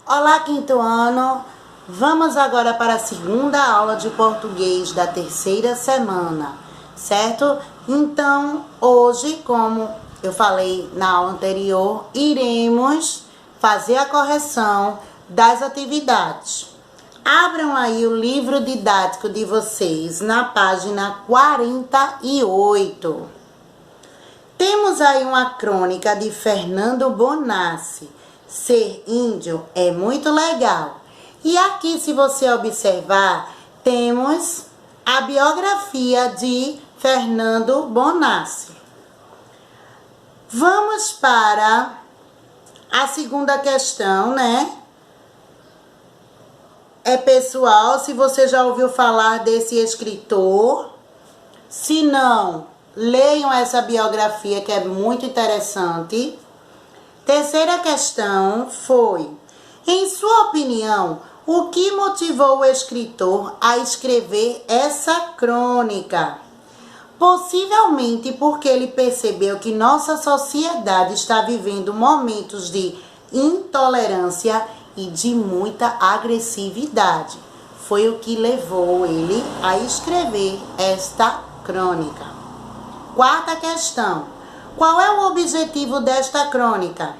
Olá, quinto ano! Vamos agora para a segunda aula de português da terceira semana, certo? Então, hoje, como eu falei na aula anterior, iremos fazer a correção das atividades. Abram aí o livro didático de vocês na página 48. Temos aí uma crônica de Fernando Bonassi. Ser índio é muito legal. E aqui, se você observar, temos a biografia de Fernando Bonassi. Vamos para a segunda questão, né? É pessoal, se você já ouviu falar desse escritor. Se não, leiam essa biografia que é muito interessante. Terceira questão foi: em sua opinião, o que motivou o escritor a escrever essa crônica? Possivelmente porque ele percebeu que nossa sociedade está vivendo momentos de intolerância e de muita agressividade. Foi o que levou ele a escrever esta crônica. Quarta questão: qual é o objetivo desta crônica?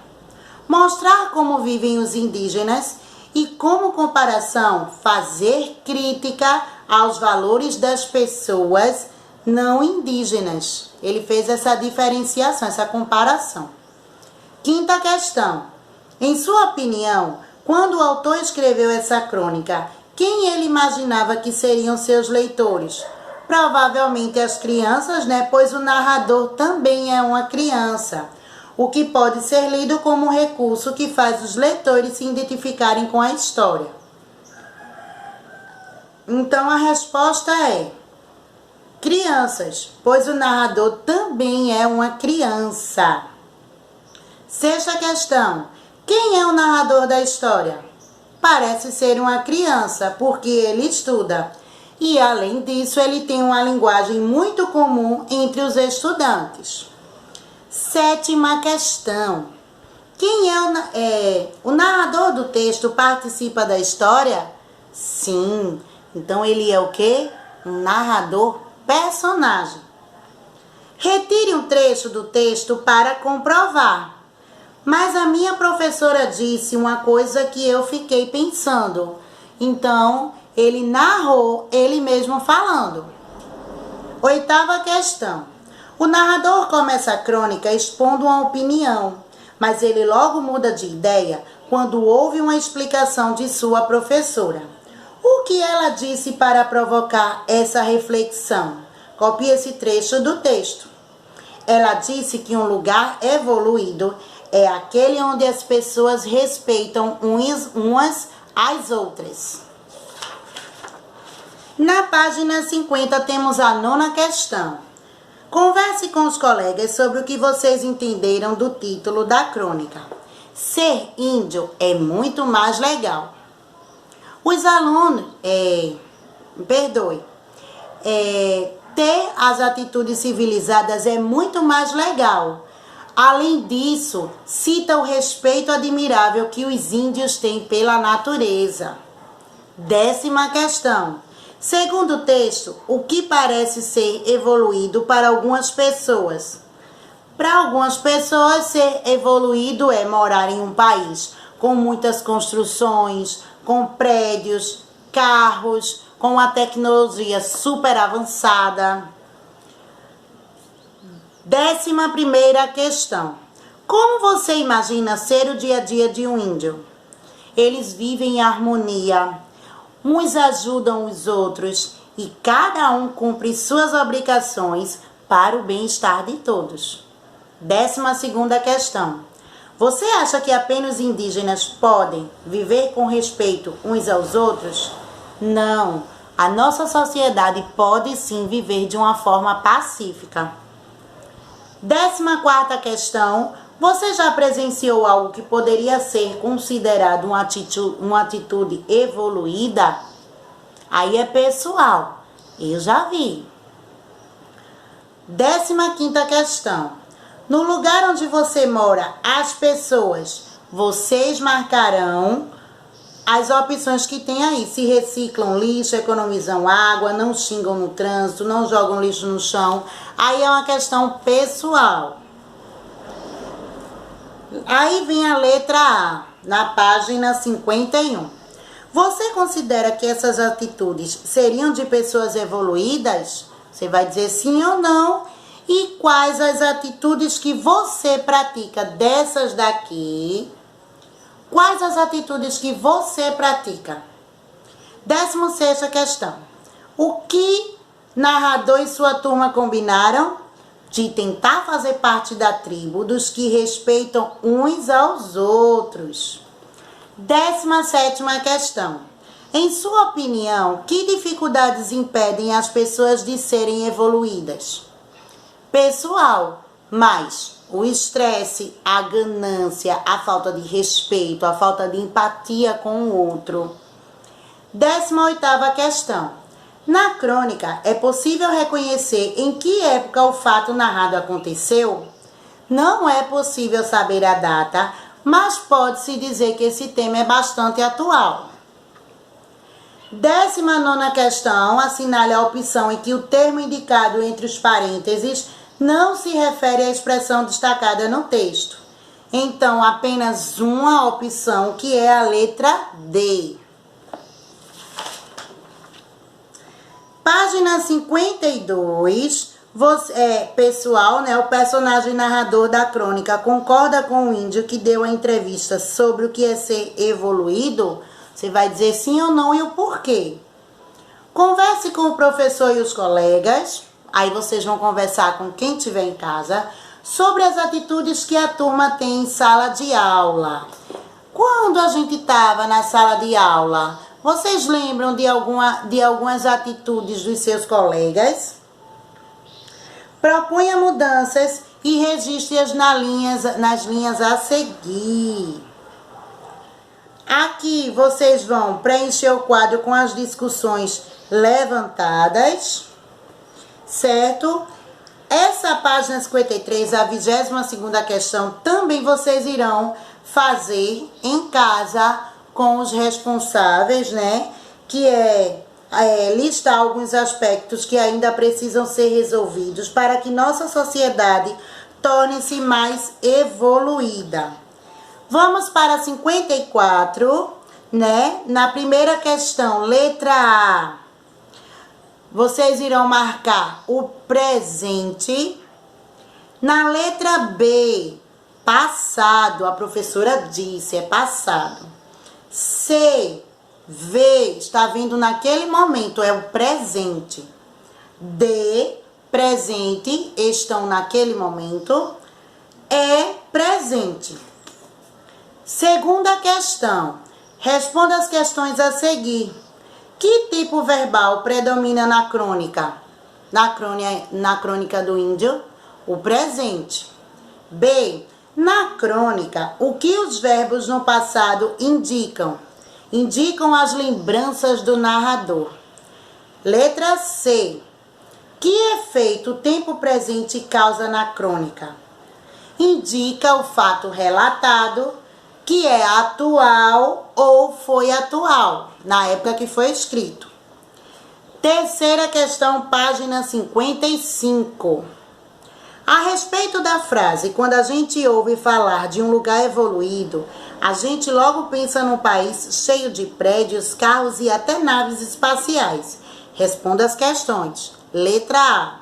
Mostrar como vivem os indígenas e, como comparação, fazer crítica aos valores das pessoas não indígenas. Ele fez essa diferenciação, essa comparação. Quinta questão: em sua opinião, quando o autor escreveu essa crônica, quem ele imaginava que seriam seus leitores? Provavelmente as crianças, né? Pois o narrador também é uma criança, o que pode ser lido como um recurso que faz os leitores se identificarem com a história. Então a resposta é crianças, pois o narrador também é uma criança. Sexta questão: quem é o narrador da história? Parece ser uma criança, porque ele estuda. E, além disso, ele tem uma linguagem muito comum entre os estudantes. Sétima questão: quem é o narrador do texto participa da história? Sim. Então, ele é o quê? Um narrador personagem. Retire um trecho do texto para comprovar. Mas a minha professora disse uma coisa que eu fiquei pensando. Então, ele narrou ele mesmo falando. Oitava questão: o narrador começa a crônica expondo uma opinião, mas ele logo muda de ideia quando ouve uma explicação de sua professora. O que ela disse para provocar essa reflexão? Copie esse trecho do texto. Ela disse que um lugar evoluído é aquele onde as pessoas respeitam umas às outras. Na página 50 temos a nona questão. Converse com os colegas sobre o que vocês entenderam do título da crônica. Ser índio é muito mais legal. Os alunos, ter as atitudes civilizadas é muito mais legal. Além disso, cita o respeito admirável que os índios têm pela natureza. Décima questão: segundo o texto, o que parece ser evoluído para algumas pessoas? Para algumas pessoas, ser evoluído é morar em um país com muitas construções, com prédios, carros, com a tecnologia super avançada. 11ª questão: como você imagina ser o dia a dia de um índio? Eles vivem em harmonia. Uns ajudam os outros e cada um cumpre suas obrigações para o bem-estar de todos. 12ª questão: você acha que apenas indígenas podem viver com respeito uns aos outros? Não, a nossa sociedade pode sim viver de uma forma pacífica. 14ª questão: você já presenciou algo que poderia ser considerado uma atitude evoluída? Aí é pessoal, eu já vi. 15ª questão: no lugar onde você mora, as pessoas, vocês marcarão as opções que tem aí. Se reciclam lixo, economizam água, não xingam no trânsito, não jogam lixo no chão. Aí é uma questão pessoal. Aí vem a letra A, na página 51. Você considera que essas atitudes seriam de pessoas evoluídas? Você vai dizer sim ou não. E quais as atitudes que você pratica dessas daqui? Quais as atitudes que você pratica? 16ª questão. O que narrador e sua turma combinaram? De tentar fazer parte da tribo dos que respeitam uns aos outros. 17ª questão. Em sua opinião, que dificuldades impedem as pessoas de serem evoluídas? Pessoal, mas o estresse, a ganância, a falta de respeito, a falta de empatia com o outro. 18ª questão. Na crônica, é possível reconhecer em que época o fato narrado aconteceu? Não é possível saber a data, mas pode-se dizer que esse tema é bastante atual. 19ª questão, assinale a opção em que o termo indicado entre os parênteses não se refere à expressão destacada no texto. Então, apenas uma opção, que é a letra D. Página 52, pessoal, né, o personagem narrador da crônica concorda com o índio que deu a entrevista sobre o que é ser evoluído? Você vai dizer sim ou não e o porquê. Converse com o professor e os colegas, aí vocês vão conversar com quem estiver em casa, sobre as atitudes que a turma tem em sala de aula. Quando a gente estava na sala de aula, vocês lembram de algumas atitudes dos seus colegas? Proponha mudanças e registre-as nas linhas a seguir. Aqui vocês vão preencher o quadro com as discussões levantadas, certo? Essa página 53, a 22ª questão, também vocês irão fazer em casa com os responsáveis, né? Que é listar alguns aspectos que ainda precisam ser resolvidos para que nossa sociedade torne-se mais evoluída. Vamos para 54, né? Na primeira questão, letra A, vocês irão marcar o presente. Na letra B, passado, a professora disse, é passado. C, V, está vindo naquele momento, é o presente. D, presente, estão naquele momento, é presente. Segunda questão, responda as questões a seguir. Que tipo verbal predomina na crônica? Na crônica do índio, o presente. B, na crônica, o que os verbos no passado indicam? Indicam as lembranças do narrador. Letra C, que efeito o tempo presente causa na crônica? Indica o fato relatado, que é atual ou foi atual, na época que foi escrito. Terceira questão, página 55. A respeito da frase, quando a gente ouve falar de um lugar evoluído, a gente logo pensa num país cheio de prédios, carros e até naves espaciais. Responda as questões. Letra A.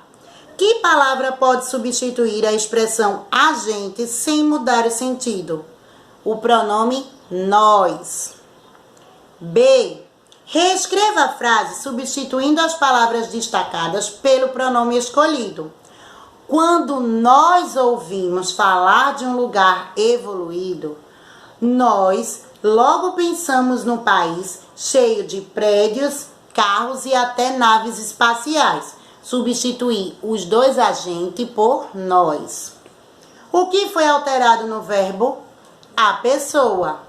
Que palavra pode substituir a expressão a gente sem mudar o sentido? O pronome nós. B. Reescreva a frase substituindo as palavras destacadas pelo pronome escolhido. Quando nós ouvimos falar de um lugar evoluído, nós logo pensamos num país cheio de prédios, carros e até naves espaciais. Substituir os dois agentes por nós. O que foi alterado no verbo? A pessoa.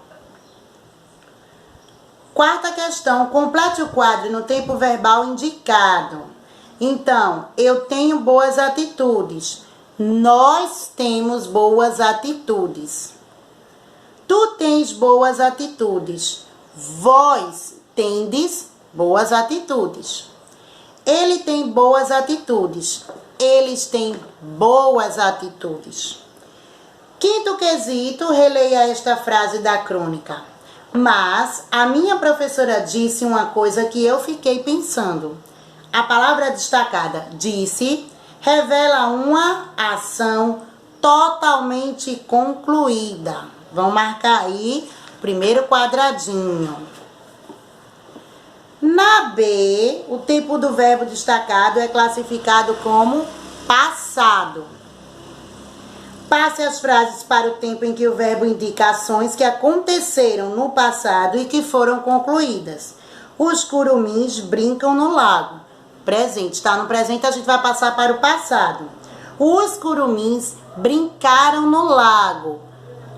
Quarta questão, complete o quadro no tempo verbal indicado. Então, eu tenho boas atitudes. Nós temos boas atitudes. Tu tens boas atitudes. Vós tendes boas atitudes. Ele tem boas atitudes. Eles têm boas atitudes. Quinto quesito, releia esta frase da crônica. Mas a minha professora disse uma coisa que eu fiquei pensando. A palavra destacada, disse, revela uma ação totalmente concluída. Vamos marcar aí o primeiro quadradinho. Na B, o tempo do verbo destacado é classificado como passado. Passe as frases para o tempo em que o verbo indica ações que aconteceram no passado e que foram concluídas. Os curumins brincam no lago. Presente, tá? No presente a gente vai passar para o passado. Os curumins brincaram no lago.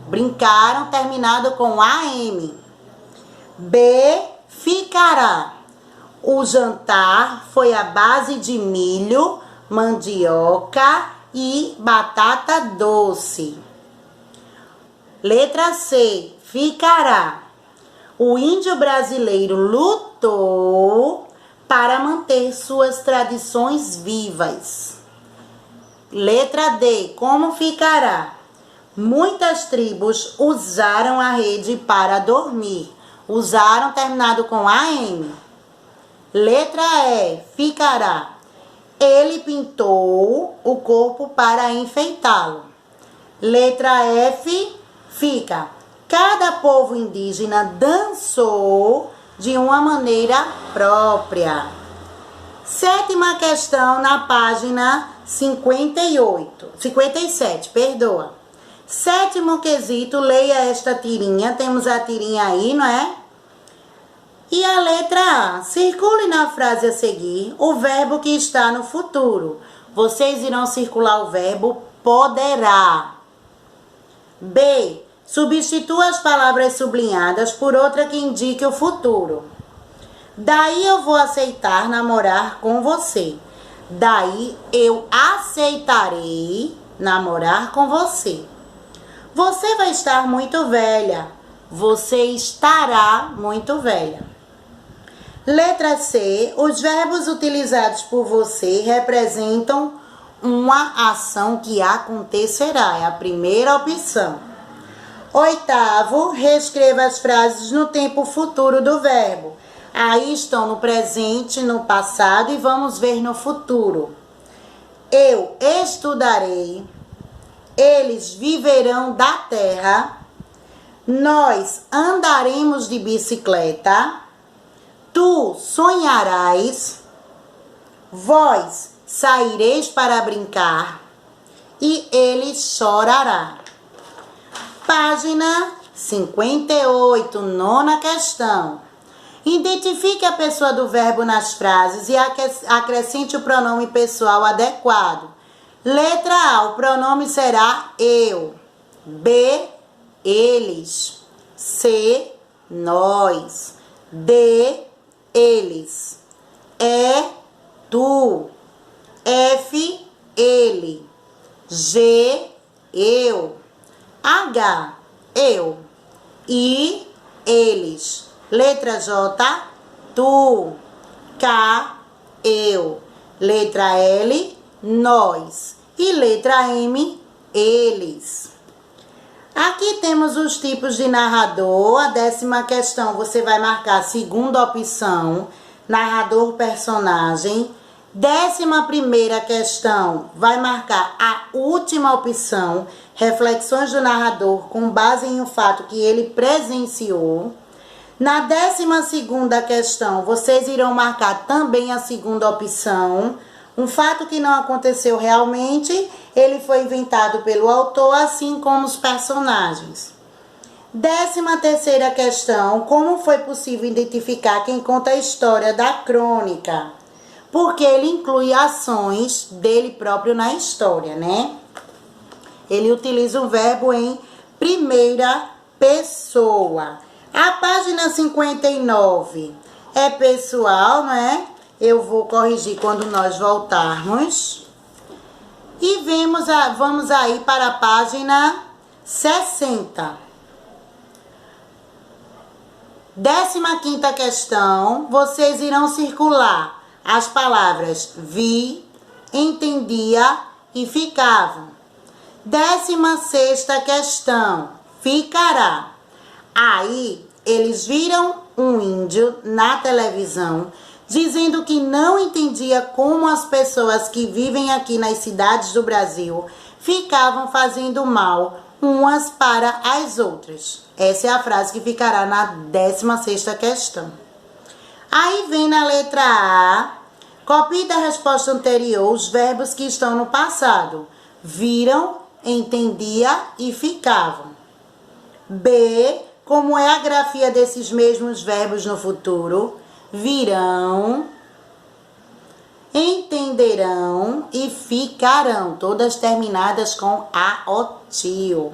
Brincaram, terminado com AM. B, ficará. O jantar foi à base de milho, mandioca e batata doce. Letra C, ficará. O índio brasileiro lutou para manter suas tradições vivas. Letra D, como ficará? Muitas tribos usaram a rede para dormir. Usaram, terminado com AM. Letra E, ficará. Ele pintou o corpo para enfeitá-lo. Letra F, fica. Cada povo indígena dançou de uma maneira própria. Sétima questão na página 57, perdoa. Sétimo quesito, leia esta tirinha. Temos a tirinha aí, não é? E a letra A, circule na frase a seguir o verbo que está no futuro. Vocês irão circular o verbo poderá. B, substitua as palavras sublinhadas por outra que indique o futuro. Daí eu vou aceitar namorar com você. Daí eu aceitarei namorar com você. Você vai estar muito velha. Você estará muito velha. Letra C, os verbos utilizados por você representam uma ação que acontecerá. É a primeira opção. Oitavo, reescreva as frases no tempo futuro do verbo. Aí estão no presente, no passado e vamos ver no futuro. Eu estudarei. Eles viverão da terra. Nós andaremos de bicicleta. Tu sonharás, vós saireis para brincar e ele chorará. Página 58, nona questão. Identifique a pessoa do verbo nas frases e acrescente o pronome pessoal adequado. Letra A, o pronome será eu. B, eles. C, nós. D, eles. E, tu. F, ele. G, eu. H, eu. I, eles. Letra J, tu. K, eu. Letra L, nós. E letra M, eles. Aqui temos os tipos de narrador. A 10ª questão você vai marcar a segunda opção, narrador personagem. 11ª questão vai marcar a última opção, reflexões do narrador com base em um fato que ele presenciou. Na 12ª questão vocês irão marcar também a segunda opção, um fato que não aconteceu realmente, ele foi inventado pelo autor, assim como os personagens. 13ª questão, como foi possível identificar quem conta a história da crônica? Porque ele inclui ações dele próprio na história, né? Ele utiliza o verbo em primeira pessoa. A página 59 é pessoal, né? Eu vou corrigir quando nós voltarmos. E vamos aí para a página 60. 15ª questão, vocês irão circular as palavras vi, entendia e ficavam. 16ª questão, ficará. Aí, eles viram um índio na televisão dizendo que não entendia como as pessoas que vivem aqui nas cidades do Brasil ficavam fazendo mal umas para as outras. Essa é a frase que ficará na 16ª questão. Aí vem na letra A, copie da resposta anterior os verbos que estão no passado. Viram, entendia e ficavam. B, como é a grafia desses mesmos verbos no futuro? Virão, entenderão e ficarão, todas terminadas com AOTIO.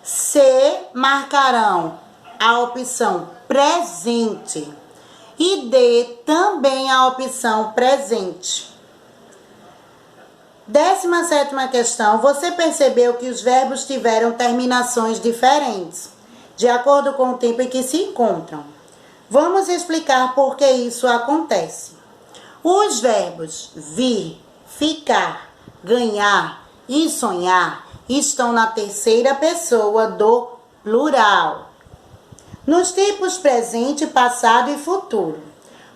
C, marcarão a opção presente. E D, também a opção presente. 17ª questão, você percebeu que os verbos tiveram terminações diferentes, de acordo com o tempo em que se encontram. Vamos explicar por que isso acontece. Os verbos vir, ficar, ganhar e sonhar estão na terceira pessoa do plural. Nos tempos presente, passado e futuro.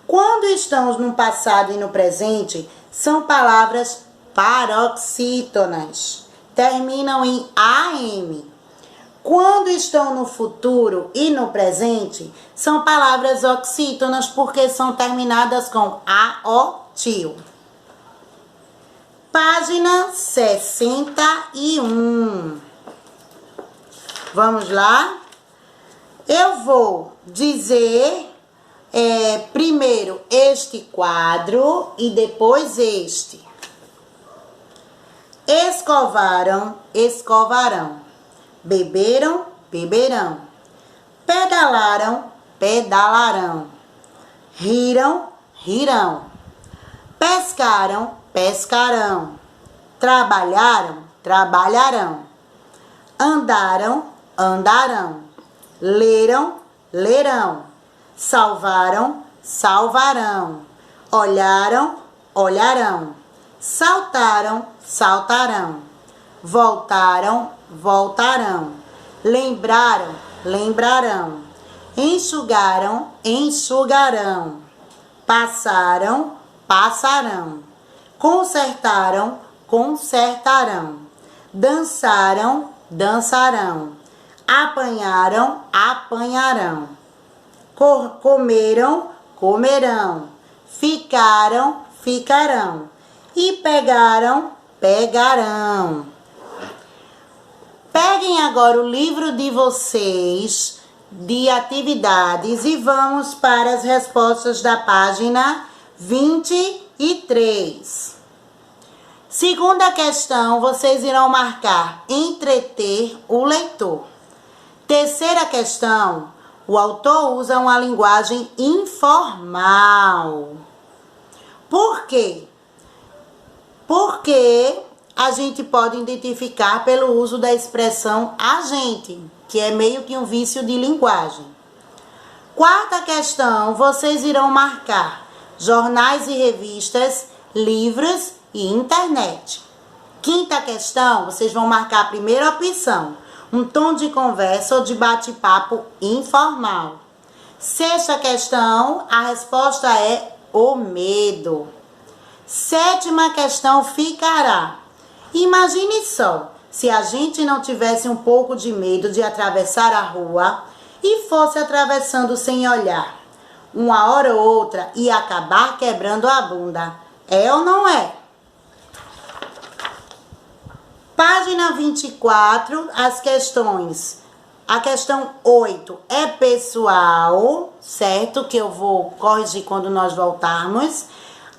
Quando estamos no passado e no presente, são palavras paroxítonas. Terminam em AM. Quando estão no futuro e no presente, são palavras oxítonas porque são terminadas com AOTIO. Página 61. Vamos lá? Eu vou dizer primeiro este quadro e depois este. Escovaram, escovarão. Beberam, beberão. Pedalaram, pedalarão. Riram, rirão. Pescaram, pescarão. Trabalharam, trabalharão. Andaram, andarão. Leram, lerão. Salvaram, salvarão. Olharam, olharão. Saltaram, saltarão. Voltaram, voltarão. Lembraram, lembrarão. Enxugaram, enxugarão. Passaram, passarão. Consertaram, consertarão. Dançaram, dançarão. Apanharam, apanharão. Comeram, comerão. Ficaram, ficarão. E pegaram, pegarão. Peguem agora o livro de vocês de atividades e vamos para as respostas da página 23. Segunda questão, vocês irão marcar entreter o leitor. Terceira questão, o autor usa uma linguagem informal. Por quê? Porque a gente pode identificar pelo uso da expressão agente, que é meio que um vício de linguagem. Quarta questão, vocês irão marcar jornais e revistas, livros e internet. Quinta questão, vocês vão marcar a primeira opção, um tom de conversa ou de bate-papo informal. Sexta questão, a resposta é o medo. Sétima questão, ficará. Imagine só, se a gente não tivesse um pouco de medo de atravessar a rua e fosse atravessando sem olhar. Uma hora ou outra ia acabar quebrando a bunda. É ou não é? Página 24, as questões. A questão 8 é pessoal, certo? Que eu vou corrigir quando nós voltarmos.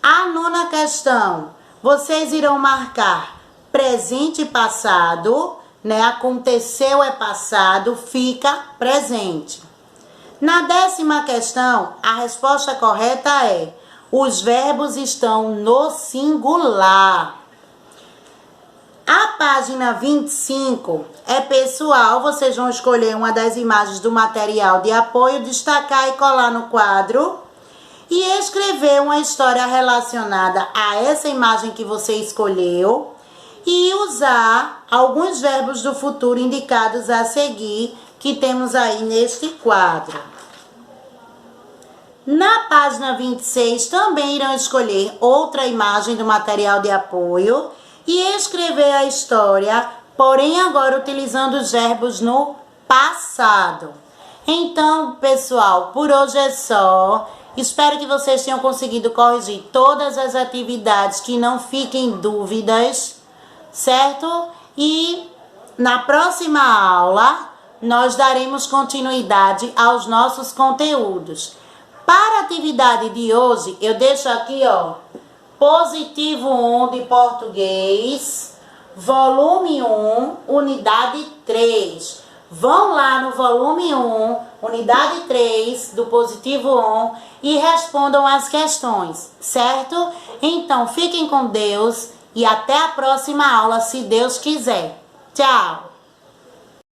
A nona questão, vocês irão marcar presente e passado, né? Aconteceu é passado, fica presente. Na 10ª questão, a resposta correta é: os verbos estão no singular. A página 25 é pessoal, vocês vão escolher uma das imagens do material de apoio, destacar e colar no quadro e escrever uma história relacionada a essa imagem que você escolheu e usar alguns verbos do futuro indicados a seguir que temos aí neste quadro. Na página 26 também irão escolher outra imagem do material de apoio e escrever a história, porém agora utilizando os verbos no passado. Então, pessoal, por hoje é só. Espero que vocês tenham conseguido corrigir todas as atividades, que não fiquem dúvidas, certo? E na próxima aula nós daremos continuidade aos nossos conteúdos. Para a atividade de hoje, eu deixo aqui, ó, Positivo 1 de português, volume 1, unidade 3. Vão lá no volume 1, unidade 3 do Positivo 1 e respondam as questões, certo? Então, fiquem com Deus e até a próxima aula, se Deus quiser. Tchau!